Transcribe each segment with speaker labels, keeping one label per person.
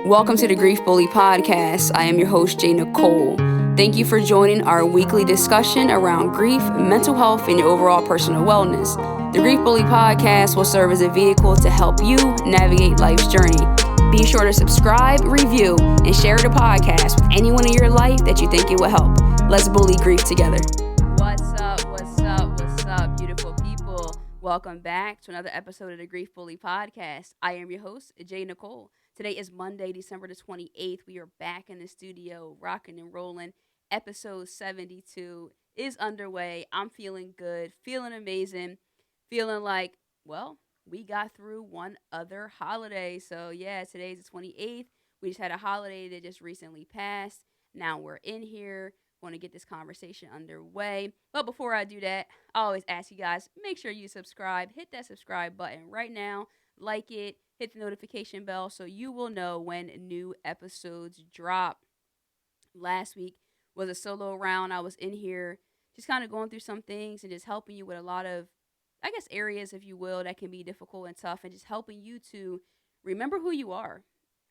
Speaker 1: Welcome to the Grief Bully podcast. I am your host, J.Nicole. Thank you for joining our weekly discussion around grief, mental health, and your overall personal wellness. The Grief Bully podcast will serve as a vehicle to help you navigate life's journey. Be sure to subscribe, review, and share the podcast with anyone in your life that you think it will help. Let's bully grief together. What's up, beautiful people? Welcome back to another episode of the Grief Bully podcast. I am your host, J.Nicole. Today is Monday, December the 28th. We are back in the studio, rocking and rolling. Episode 72 is underway. I'm feeling good, feeling amazing, feeling like, well, we got through one other holiday. So, yeah, today's the 28th. We just had a holiday that just recently passed. Now we're in here. Want to get this conversation underway. But before I do that, I always ask you guys, make sure you subscribe. Hit that subscribe button right now. Like it. Hit the notification bell so you will know when new episodes drop. Last week was a solo round. I was in here just kind of going through some things and just helping you with a lot of, I guess, areas, if you will, that can be difficult and tough, and just helping you to remember who you are.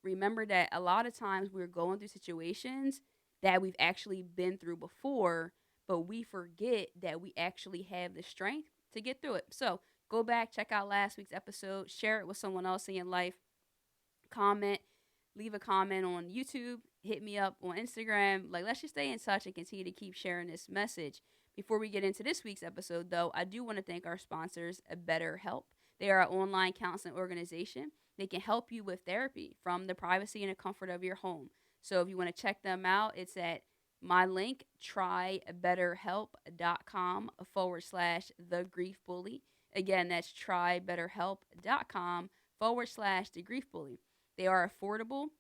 Speaker 1: Remember that a lot of times we're going through situations that we've actually been through before, but we forget that we actually have the strength to get through it. So go back, check out last week's episode, share it with someone else in your life, comment, leave a comment on YouTube, hit me up on Instagram. Let's just stay in touch and continue to keep sharing this message. Before we get into this week's episode, though, I do want to thank our sponsors, BetterHelp. They are an online counseling organization. They can help you with therapy from the privacy and the comfort of your home. So if you want to check them out, it's at my link, trybetterhelp.com/thegriefbully. Again, that's trybetterhelp.com/thegriefbully. They are affordable.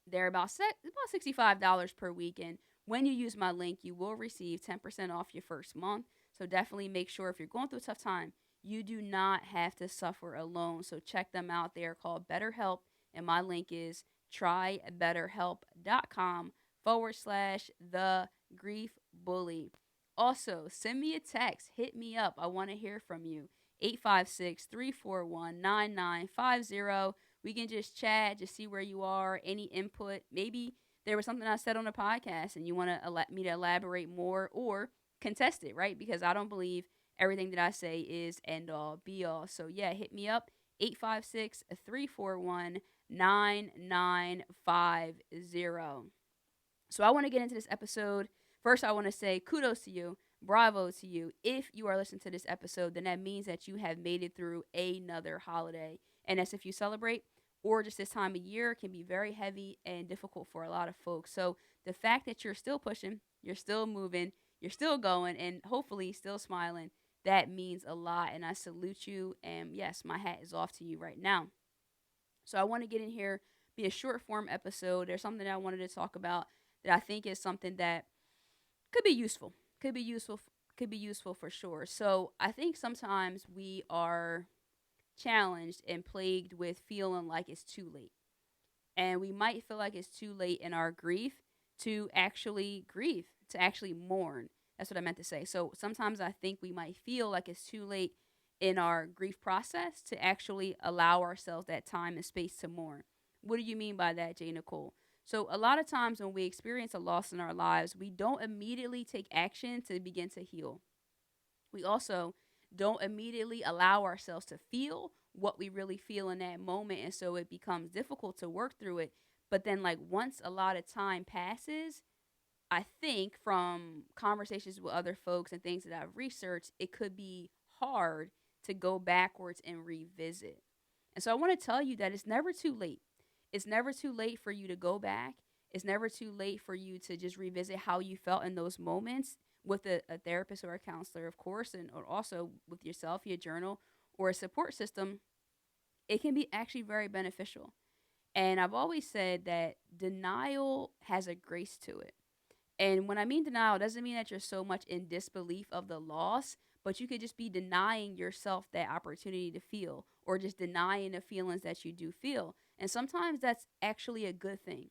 Speaker 1: They're about $65 per week. And when you use my link, you will receive 10% off your first month. So definitely make sure if you're going through a tough time, you do not have to suffer alone. So check them out. They are called BetterHelp. And my link is trybetterhelp.com/thegriefbully. Also, send me a text. Hit me up. I want to hear from you. 856-341-9950. We can just chat, just see where you are, any input. Maybe there was something I said on the podcast and you want to me to elaborate more or contest it, right? Because I don't believe everything that I say is end all be all. So, yeah, hit me up. 856-341-9950. So I want to get into this episode. First, I want to say kudos to you. Bravo to you. If you are listening to this episode, then that means that you have made it through another holiday. And that's if you celebrate, or just this time of year can be very heavy and difficult for a lot of folks. So the fact that you're still pushing, you're still moving, you're still going, and hopefully still smiling, that means a lot. And I salute you. And yes, my hat is off to you right now. So I want to get in here, be a short form episode. There's something that I wanted to talk about that I think is something that could be useful. Could be useful for sure. So I think sometimes we are challenged and plagued with feeling like it's too late. And we might feel like it's too late in our grief to actually grieve, to actually mourn. That's what I meant to say. So sometimes I think we might feel like it's too late in our grief process to actually allow ourselves that time and space to mourn. What do you mean by that, J.Nicole? So a lot of times when we experience a loss in our lives, we don't immediately take action to begin to heal. We also don't immediately allow ourselves to feel what we really feel in that moment. And so it becomes difficult to work through it. But then once a lot of time passes, I think from conversations with other folks and things that I've researched, it could be hard to go backwards and revisit. And so I want to tell you that it's never too late. It's never too late for you to go back. It's never too late for you to just revisit how you felt in those moments with a therapist or a counselor, of course, and or also with yourself, your journal, or a support system. It can be actually very beneficial. And I've always said that denial has a grace to it. And when I mean denial, it doesn't mean that you're so much in disbelief of the loss, but you could just be denying yourself that opportunity to feel, or just denying the feelings that you do feel. And sometimes that's actually a good thing.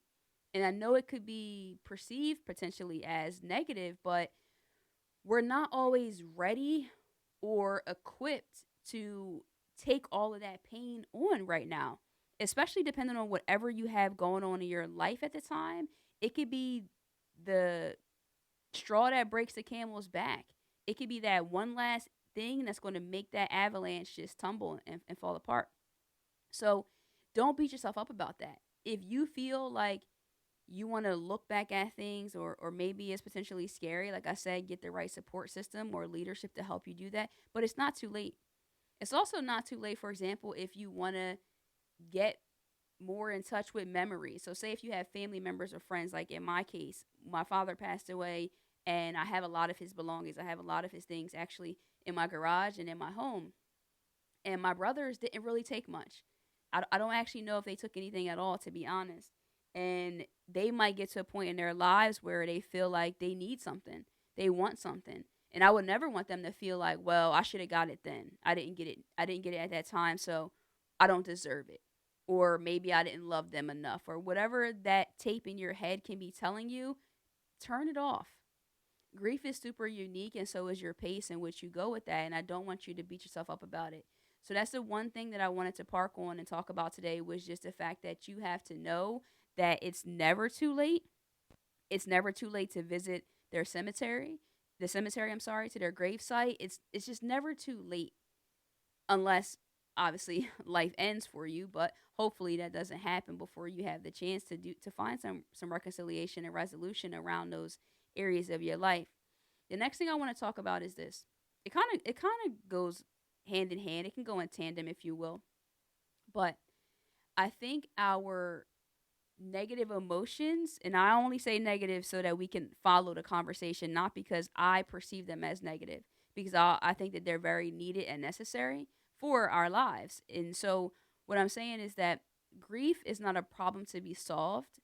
Speaker 1: And I know it could be perceived potentially as negative, but we're not always ready or equipped to take all of that pain on right now. especially depending on whatever you have going on in your life at the time, it could be the straw that breaks the camel's back. It could be that one last thing that's going to make that avalanche just tumble and fall apart. So don't beat yourself up about that. If you feel like you want to look back at things, or maybe it's potentially scary, like I said, get the right support system or leadership to help you do that. But it's not too late. It's also not too late, for example, if you want to get more in touch with memories. So, say if you have family members or friends, like in my case, my father passed away, and I have a lot of his belongings. I have a lot of his things actually in my garage and in my home. And my brothers didn't really take much. I don't actually know if they took anything at all, to be honest. And they might get to a point in their lives where they feel like they need something, they want something. And I would never want them to feel like, well, I should have got it then. I didn't get it. I didn't get it at that time, so I don't deserve it. Or maybe I didn't love them enough, or whatever that tape in your head can be telling you, turn it off. Grief is super unique, and so is your pace in which you go with that. And I don't want you to beat yourself up about it. So that's the one thing that I wanted to park on and talk about today, was just the fact that you have to know that it's never too late. It's never too late to visit their cemetery, the cemetery, I'm sorry, to their gravesite. It's just never too late, unless obviously life ends for you, but hopefully that doesn't happen before you have the chance to find some reconciliation and resolution around those areas of your life. The next thing I want to talk about is this. It kind of goes hand in hand. It can go in tandem, if you will. But I think our negative emotions, and I only say negative so that we can follow the conversation, not because I perceive them as negative, because I think that they're very needed and necessary for our lives. And so what I'm saying is that grief is not a problem to be solved,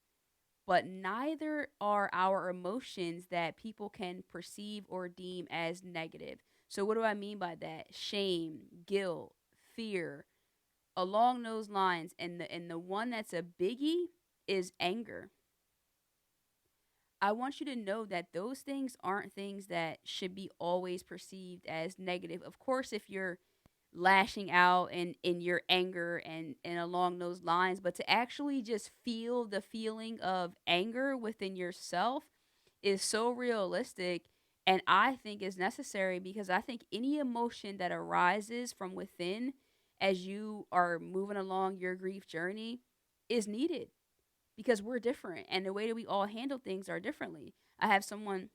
Speaker 1: but neither are our emotions that people can perceive or deem as negative. So what do I mean by that? Shame, guilt, fear, along those lines. And the one that's a biggie is anger. I want you to know that those things aren't things that should be always perceived as negative. Of course, if you're lashing out and in your anger and along those lines, but to actually just feel the feeling of anger within yourself is so realistic, and I think is necessary, because I think any emotion that arises from within as you are moving along your grief journey is needed, because we're different and the way that we all handle things are differently. I have someone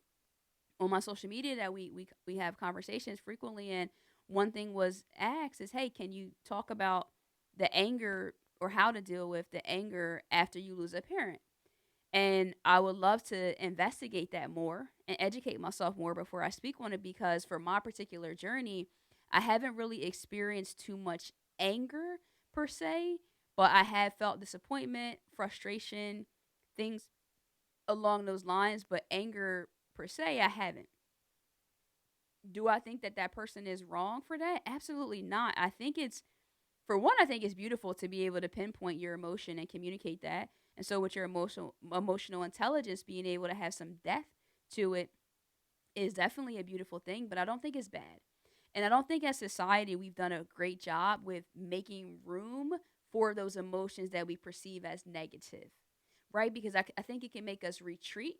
Speaker 1: on my social media that we have conversations frequently, and one thing was asked is, hey, can you talk about the anger, or how to deal with the anger after you lose a parent? And I would love to investigate that more and educate myself more before I speak on it, because for my particular journey, I haven't really experienced too much anger per se, but I have felt disappointment, frustration, things along those lines, but anger per se, I haven't. Do I think that that person is wrong for that? Absolutely not. I think it's, for one, I think it's beautiful to be able to pinpoint your emotion and communicate that. And so with your emotional intelligence, being able to have some depth to it is definitely a beautiful thing, but I don't think it's bad. And I don't think as society we've done a great job with making room for those emotions that we perceive as negative, right? Because I think it can make us retreat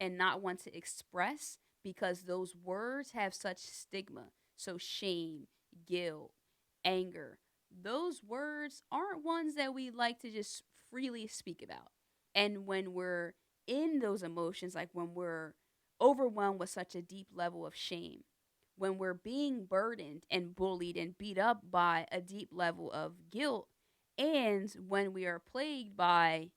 Speaker 1: and not want to express, because those words have such stigma. So, shame, guilt, anger, those words aren't ones that we like to just freely speak about. And when we're in those emotions, like when we're overwhelmed with such a deep level of shame, when we're being burdened and bullied and beat up by a deep level of guilt, and when we are plagued by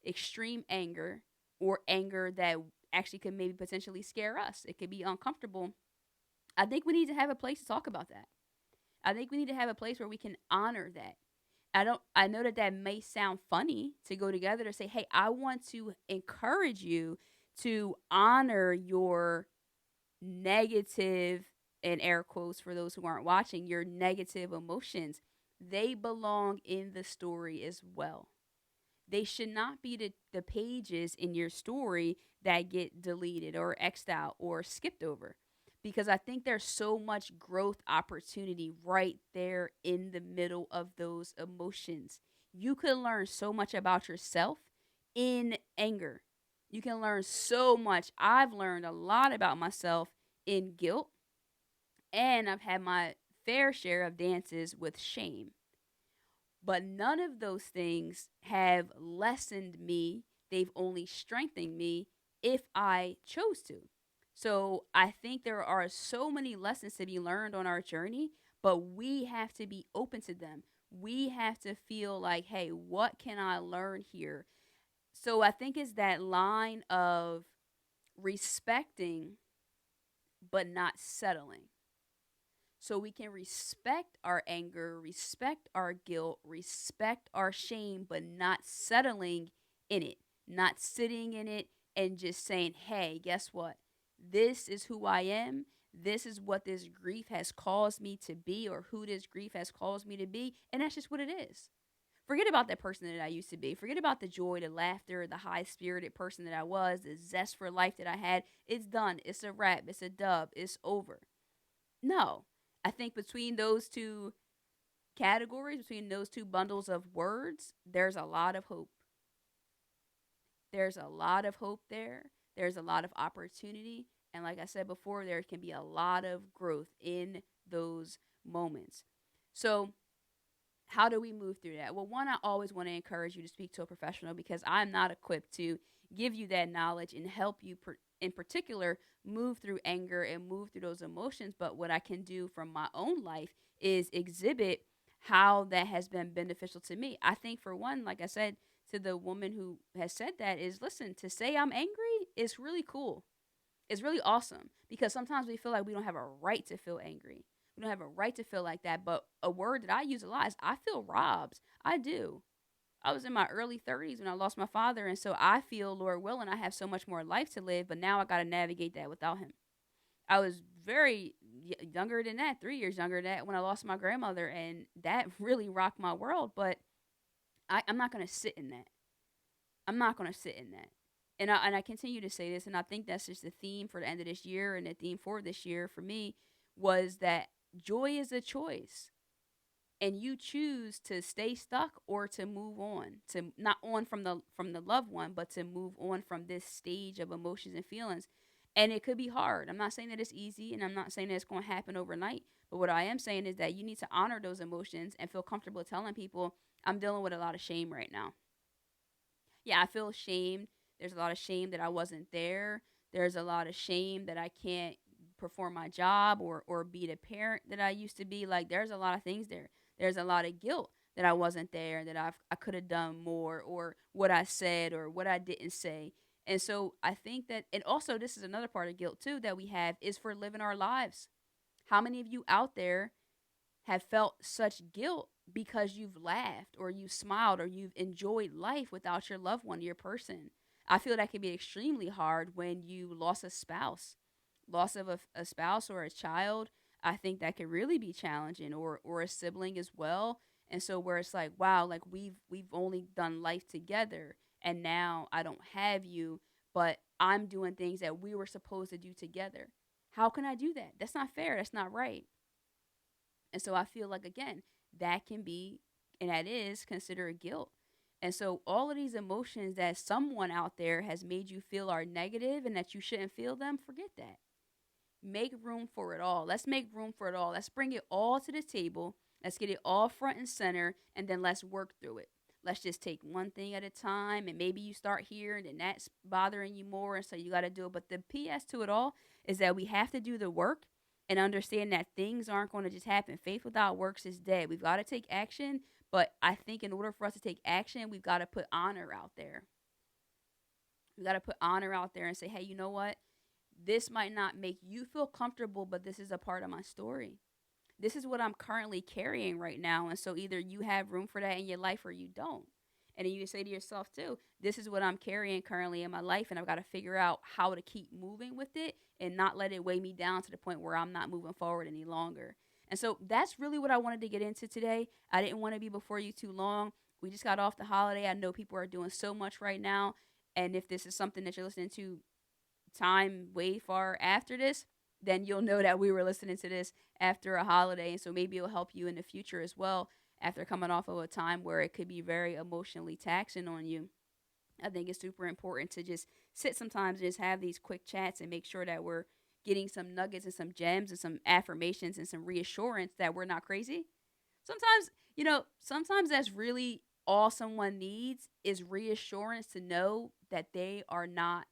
Speaker 1: extreme anger, or anger that actually could maybe potentially scare us, it could be uncomfortable. I think we need to have a place to talk about that. I think we need to have a place where we can honor that. I know that that may sound funny to go together to say, "Hey, I want to encourage you to honor your negative," and air quotes for those who aren't watching, your negative emotions. They belong in the story as well. They should not be the pages in your story that get deleted or xed out or skipped over, because I think there's so much growth opportunity right there in the middle of those emotions. You can learn so much about yourself in anger. You can learn so much. I've learned a lot about myself in guilt, and I've had my fair share of dances with shame. But none of those things have lessened me. They've only strengthened me if I chose to. So I think there are so many lessons to be learned on our journey, but we have to be open to them. We have to feel like, hey, what can I learn here? So I think it's that line of respecting but not settling. So we can respect our anger, respect our guilt, respect our shame, but not settling in it, not sitting in it and just saying, hey, guess what? This is who I am. This is what this grief has caused me to be, or who this grief has caused me to be. And that's just what it is. Forget about that person that I used to be. Forget about the joy, the laughter, the high spirited person that I was, the zest for life that I had. It's done. It's a wrap. It's a dub. It's over. No. I think between those two categories, between those two bundles of words, there's a lot of hope. There's a lot of hope there. There's a lot of opportunity. And like I said before, there can be a lot of growth in those moments. So, how do we move through that? Well, one, I always want to encourage you to speak to a professional because I'm not equipped to give you that knowledge and help you, in particular, move through anger and move through those emotions. But what I can do from my own life is exhibit how that has been beneficial to me. I think, for one, like I said to the woman who has said that, is listen, to say I'm angry is really cool. It's really awesome because sometimes we feel like we don't have a right to feel angry. We don't have a right to feel like that. But a word that I use a lot is I feel robbed. I do. I was in my early 30s when I lost my father. And so I feel, Lord willing, I have so much more life to live. But now I got to navigate that without him. I was very younger than that, 3 years younger than that, when I lost my grandmother. And that really rocked my world. But I'm not going to sit in that. I'm not going to sit in that. And I continue to say this, and I think that's just the theme for the end of this year, and the theme for this year for me was that joy is a choice, and you choose to stay stuck or to move on, to not on from the loved one, but to move on from this stage of emotions and feelings. And it could be hard. I'm not saying that it's easy, and I'm not saying that it's going to happen overnight. But what I am saying is that you need to honor those emotions and feel comfortable telling people, I'm dealing with a lot of shame right now. Yeah, I feel shamed. There's a lot of shame that I wasn't there. There's a lot of shame that I can't perform my job or be the parent that I used to be. Like, there's a lot of things there. There's a lot of guilt that I wasn't there, that I could have done more, or what I said or what I didn't say. And so I think that, and also this is another part of guilt too that we have, is for living our lives. How many of you out there have felt such guilt because you've laughed or you smiled or you've enjoyed life without your loved one, your person? I feel that can be extremely hard when you lost a spouse, loss of a spouse or a child. I think that can really be challenging, or a sibling as well. And so where it's like, wow, like we've only done life together, and now I don't have you, but I'm doing things that we were supposed to do together. How can I do that? That's not fair. That's not right. And so I feel like, again, that can be, and that is considered guilt. And so all of these emotions that someone out there has made you feel are negative and that you shouldn't feel them, forget that. Make room for it all. Let's make room for it all. Let's bring it all to the table. Let's get it all front and center, and then let's work through it. Let's just take one thing at a time, and maybe you start here and then that's bothering you more, and so you got to do it. But the PS to it all is that we have to do the work and understand that things aren't going to just happen. Faith without works is dead. We've got to take action, but I think in order for us to take action, we've got to put honor out there. We got to put honor out there and say, hey, you know what? This might not make you feel comfortable, but this is a part of my story. This is what I'm currently carrying right now. And so either you have room for that in your life or you don't. And then you say to yourself, too, this is what I'm carrying currently in my life. And I've got to figure out how to keep moving with it and not let it weigh me down to the point where I'm not moving forward any longer. And so that's really what I wanted to get into today. I didn't want to be before you too long. We just got off the holiday. I know people are doing so much right now. And if this is something that you're listening to time way far after this, then you'll know that we were listening to this after a holiday. And so maybe it'll help you in the future as well. after coming off of a time where it could be very emotionally taxing on you. I think it's super important to just sit sometimes and just have these quick chats and make sure that we're getting some nuggets and some gems and some affirmations and some reassurance that we're not crazy. Sometimes, sometimes that's really all someone needs is reassurance to know that they are not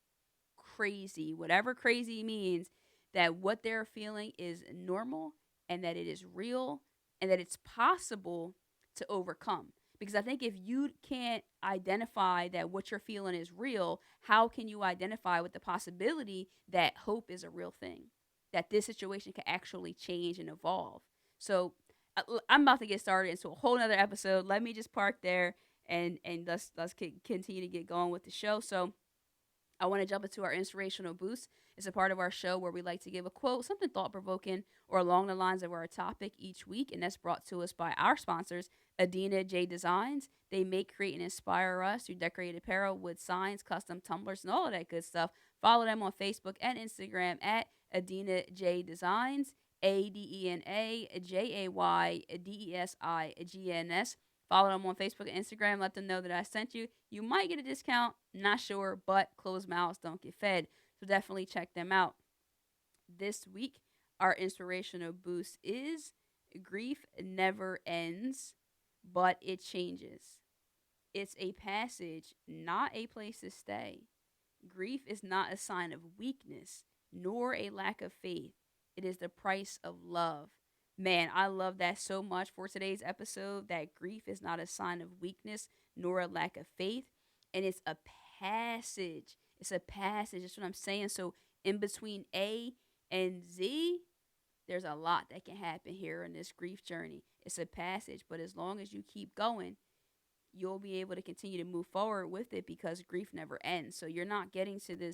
Speaker 1: crazy. Whatever crazy means, that what they're feeling is normal and that it is real and that it's possible to overcome. Because I think if you can't identify that what you're feeling is real, how can you identify with the possibility that hope is a real thing? That this situation can actually change and evolve. So I'm about to get started into a whole nother episode. Let me just park there and let's continue to get going with the show. So I want to jump into our inspirational boost. It's a part of our show where we like to give a quote, something thought provoking, or along the lines of our topic each week. And that's brought to us by our sponsors, Adina J Designs. They make, create, and inspire us through decorated apparel, wood signs, custom tumblers, and all of that good stuff. Follow them on Facebook and Instagram at Adina J Designs, ADENAJAYDESIGNS. Follow them on Facebook and Instagram. Let them know that I sent you. You might get a discount. Not sure, but closed mouths don't get fed. So definitely check them out. This week, our inspirational boost is grief never ends, but it changes. It's a passage, not a place to stay. Grief is not a sign of weakness, nor a lack of faith. It is the price of love. Man, I love that so much for today's episode, that grief is not a sign of weakness nor a lack of faith. And it's a passage. It's a passage. That's what I'm saying. So, in between A and Z, there's a lot that can happen here in this grief journey. It's a passage, but as long as you keep going, you'll be able to continue to move forward with it because grief never ends. So you're not getting to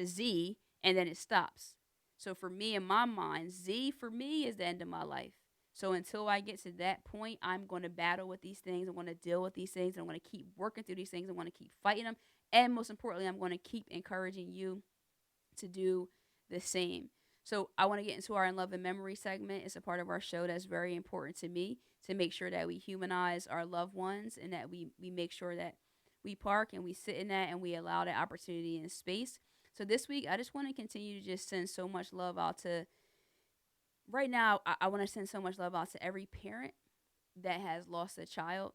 Speaker 1: Z and then it stops. So for me, in my mind, Z for me is the end of my life. So until I get to that point, I'm going to battle with these things. I'm going to deal with these things. I'm going to keep working through these things. I'm going to keep fighting them. And most importantly, I'm going to keep encouraging you to do the same. So I want to get into our In Love and Memory segment. It's a part of our show that's very important to me, to make sure that we humanize our loved ones and that we make sure that we park and we sit in that and we allow that opportunity and space. So this week, I just want to continue to just send so much love out to, right now, I want to send so much love out to every parent that has lost a child.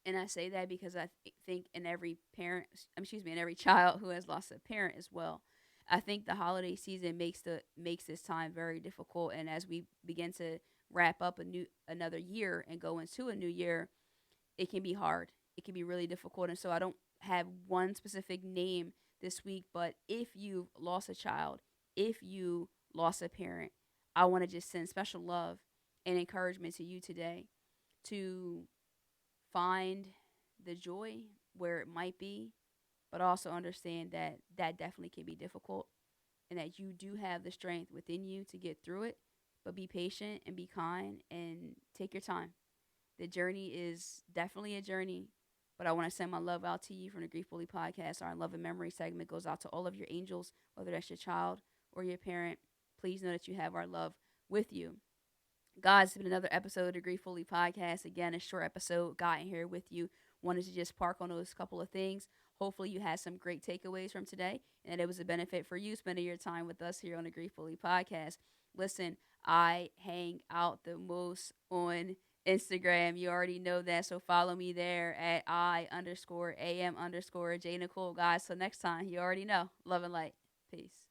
Speaker 1: And I say that because I think in every parent, in every child who has lost a parent as well. I think the holiday season makes this time very difficult, and as we begin to wrap up another year and go into a new year, it can be hard. It can be really difficult, and so I don't have one specific name this week. But if you've lost a child, if you lost a parent, I want to just send special love and encouragement to you today to find the joy where it might be, but also understand that that definitely can be difficult and that you do have the strength within you to get through it. But be patient and be kind and take your time. The journey is definitely a journey, but I want to send my love out to you from the Grief Bully podcast. Our Love and Memory segment goes out to all of your angels, whether that's your child or your parent. Please know that you have our love with you. Guys, it's been another episode of the Grief Bully podcast. Again, a short episode. Got in here with you. Wanted to just park on those couple of things. Hopefully, you had some great takeaways from today and it was a benefit for you spending your time with us here on the Grief Bully podcast. Listen, I hang out the most on Instagram. You already know that. So follow me there at I_am_J_Nicole, guys. So next time, you already know. Love and light. Peace.